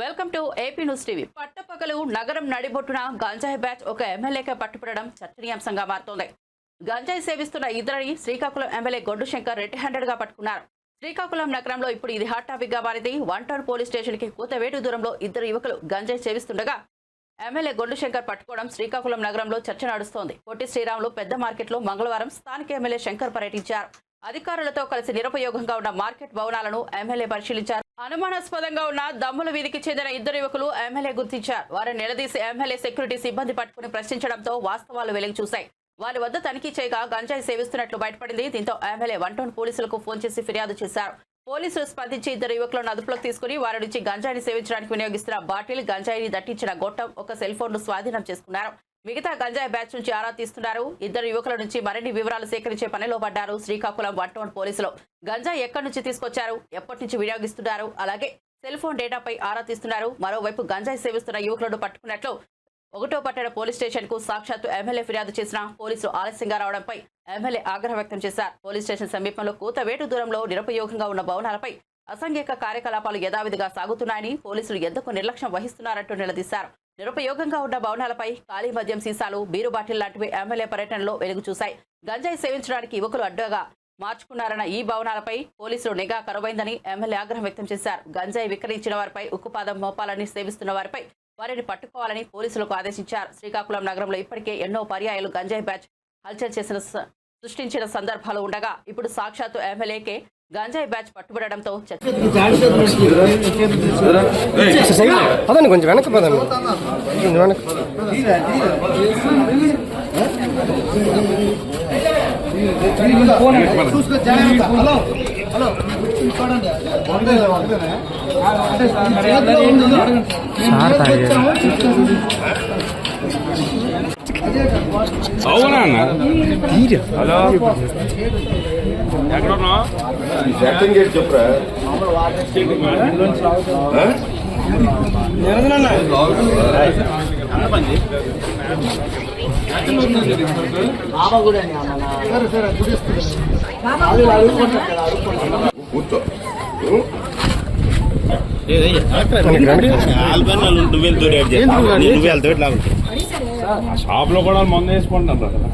Welcome to AP news TV. పట్టపగలు నగరం నడిబొట్టున గంజాయి బ్యాచ్ ఒక ఎమ్మెల్యేకే పట్టుపడడం చర్చనీయాంశంగా మారుతోంది. గంజాయి సేవిస్తున్న ఇద్దరిని శ్రీకాకుళం ఎమ్మెల్యే గొడ్డు శంకర్ రెడ్ హ్యాండెడ్ గా పట్టుకున్నారు. శ్రీకాకుళం నగరంలో ఇప్పుడు ఇది హాట్ టాపిక్ గా మారింది. 1 టౌన్ పోలీస్ స్టేషన్ కి కూతవేటు దూరంలో ఇద్దరు యువకులు గంజాయి సేవిస్తుండగా ఎమ్మెల్యే గొడ్డు శంకర్ పట్టుకోవడం శ్రీకాకుళం నగరంలో చర్చ నడుస్తోంది. పొట్టి శ్రీరాములు పెద్ద మార్కెట్లో మంగళవారం స్థానిక ఎమ్మెల్యే శంకర్ పర్యటించారు. అధికారులతో కలిసి నిరుపయోగంగా ఉన్న మార్కెట్ భవనాలను ఎమ్మెల్యే పరిశీలించారు. అనుమానాస్పదంగా ఉన్న దమ్ముల వీధికి చెందిన ఇద్దరు యువకులు ఎమ్మెల్యే గుర్తించారు. వారిని నిలదీసి ఎమ్మెల్యే సెక్యూరిటీ సిబ్బంది పట్టుకుని ప్రశ్నించడంతో వాస్తవాలు వెలుగు చూశాయి. వారి వద్ద తనిఖీ చేయగా గంజాయి సేవిస్తున్నట్లు బయటపడింది. దీంతో ఎమ్మెల్యే 1 టౌన్ పోలీసులకు ఫోన్ చేసి ఫిర్యాదు చేశారు. పోలీసులు స్పందించి ఇద్దరు యువకులను అదుపులోకి తీసుకుని వారి నుంచి గంజాయిని సేవించడానికి వినియోగిస్తున్న బాటిల్, గంజాయిని దట్టించిన గొట్టం, ఒక సెల్ ఫోన్ ను స్వాధీనం చేసుకున్నారు. మిగతా గంజాయి బ్యాచ్ నుంచి ఆరా తీస్తున్నారు. ఇద్దరు యువకుల నుంచి మరిన్ని వివరాలు సేకరించే పనిలో పడ్డారు శ్రీకాకుళం 1 టౌన్ పోలీసులు. గంజాయి ఎక్కడి నుంచి తీసుకొచ్చారు, ఎప్పటి నుంచి వినియోగిస్తున్నారు, అలాగే సెల్ ఫోన్ డేటాపై ఆరా తీస్తున్నారు. మరోవైపు గంజాయి సేవిస్తున్న యువకులను పట్టుకున్నట్లు 1వ పట్టణ పోలీస్ స్టేషన్ కు సాక్షాత్తు ఎమ్మెల్యే ఫిర్యాదు చేసిన పోలీసులు ఆలస్యంగా రావడంపై ఎమ్మెల్యే ఆగ్రహం వ్యక్తం చేశారు. పోలీస్ స్టేషన్ సమీపంలో కూతవేటు దూరంలో నిరుపయోగంగా ఉన్న భవనాలపై అసాంఘిక కార్యకలాపాలు యథావిధిగా సాగుతున్నాయని, పోలీసులు ఎందుకు నిర్లక్ష్యం వహిస్తున్నారంటూ నిలదీశారు. నిరుపయోగంగా ఉన్న భవనాలపై ఖాళీ మద్యం సీసాలు, బీరు బాటిల్ లాంటివి ఎమ్మెల్యే పర్యటనలో వెలుగు చూశాయి. గంజాయి సేవించడానికి యువకులు అడ్డుగా మార్చుకున్నారన్న ఈ భవనాలపై పోలీసులు నిఘా కరువైందని ఎమ్మెల్యే ఆగ్రహం వ్యక్తం చేశారు. గంజాయి విక్రయించిన వారిపై ఉక్కుపాదం మోపాలని సేవిస్తున్న వారిపై వారిని పట్టుకోవాలని పోలీసులకు ఆదేశించారు. శ్రీకాకుళం నగరంలో ఇప్పటికే ఎన్నో పర్యాయాలు గంజాయి బ్యాచ్ హల్చల్ సృష్టించిన సందర్భాలు ఉండగా ఇప్పుడు సాక్షాత్తు ఎమ్మెల్యేకే గంజాయి బ్యాచ్ పట్టుబడడంతో కొంచెం వెనక్కి పదండి. అవునా హలో ఎక్కడున్నా చెప్పురా కూర్చో. షాప్ లో కూడా మందు వేసుకుంటున్నారు కదా.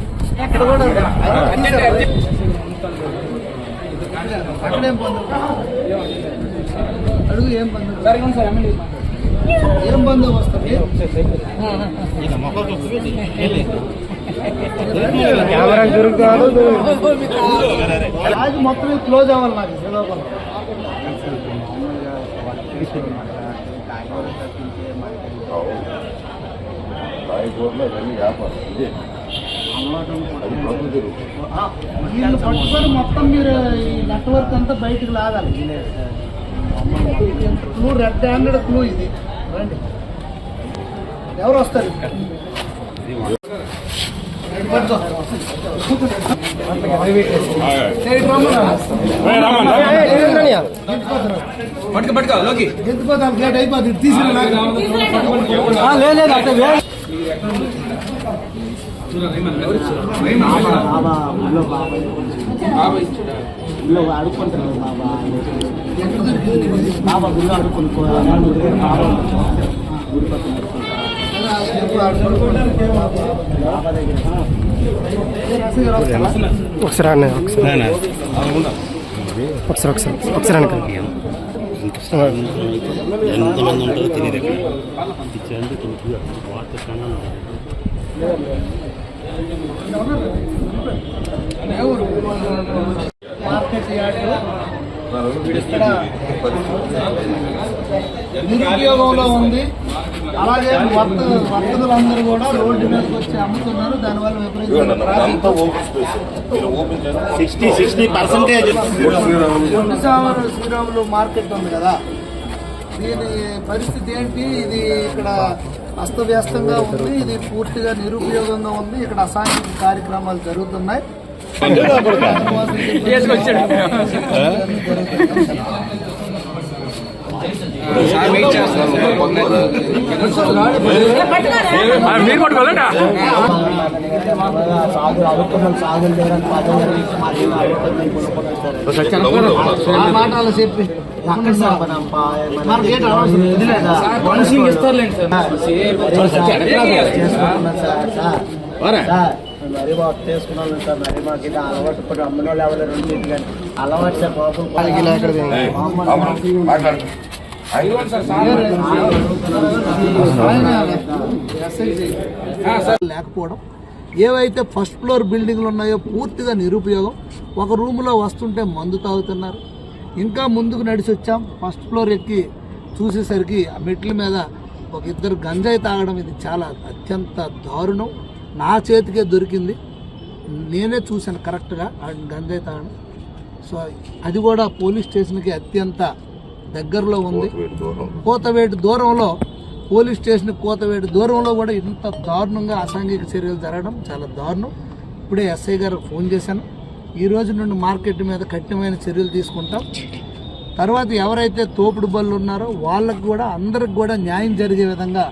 అడుగు ఏం బంధు వస్తుంది మొత్తం క్లోజ్ అవ్వాలి నాకు పట్టుకొని మొత్తం మీరు ఈ నెట్వర్క్ అంతా బయటకు లాగాలి. క్లూ రెడ్ హ్యాండెడ్ క్లూ ఇది. రండి, ఎవరు వస్తారు? ఎందుకోదాం గేట్ అయిపోతుంది. అడుక్కుంటారు బాబా గుళ్ళు ఒకసారి ఎంతమంది ఉంటారో తెలియదు. మార్కెట్ యార్డ్ నిరుపయోగంలో ఉంది. అలాగే వర్తకులందరూ కూడా రోడ్డు మీదకి వచ్చి అమ్ముతున్నారు. దానివల్ల శ్రీరాములు మార్కెట్ ఉంది కదా, దీని పరిస్థితి ఏంటి? ఇది ఇక్కడ అస్తవ్యస్తంగా ఉంది. ఇది పూర్తిగా నిరుపయోగంగా ఉంది. ఇక్కడ అసాంఘిక కార్యక్రమాలు జరుగుతున్నాయి. వెయిట్ చేస్తున్నారు మీరు పట్టుకోవాలండి ఆ మాటలు చెప్పి మనకేంటి అవసరం వదిలేదా? మరీ బాగా చేసుకున్నాను సార్. మరి మాకు ఇది అలవాటు ఇప్పుడు అమ్మిన వాళ్ళు ఎవరు అలవాటు సార్ పాపం. లేకపోవడం, ఏవైతే ఫస్ట్ ఫ్లోర్ బిల్డింగ్లు ఉన్నాయో పూర్తిగా నిరుపయోగం. ఒక రూములో వస్తుంటే మందు తాగుతున్నారు. ఇంకా ముందుకు నడిచి వచ్చాం, ఫస్ట్ ఫ్లోర్ ఎక్కి చూసేసరికి ఆ మెట్ల మీద ఒక ఇద్దరు గంజాయి తాగడం, ఇది చాలా అత్యంత దారుణం. నా చేతికే దొరికింది, నేనే చూశాను కరెక్ట్గా ఆ గంజాయి తాగడం. సో అది కూడా పోలీస్ స్టేషన్కి అత్యంత దగ్గరలో ఉంది. కోతవేటు దూరంలో, పోలీస్ స్టేషన్ కోతవేటు దూరంలో కూడా ఇంత దారుణంగా అసాంఘిక చర్యలు జరగడం చాలా దారుణం. ఇప్పుడే ఎస్ఐ గారు ఫోన్ చేశాను. ఈ రోజు నుండి మార్కెట్ మీద కఠినమైన చర్యలు తీసుకుంటాం. తర్వాత ఎవరైతే తోపుడు బళ్ళు ఉన్నారో వాళ్ళకు కూడా, అందరికి కూడా న్యాయం జరిగే విధంగా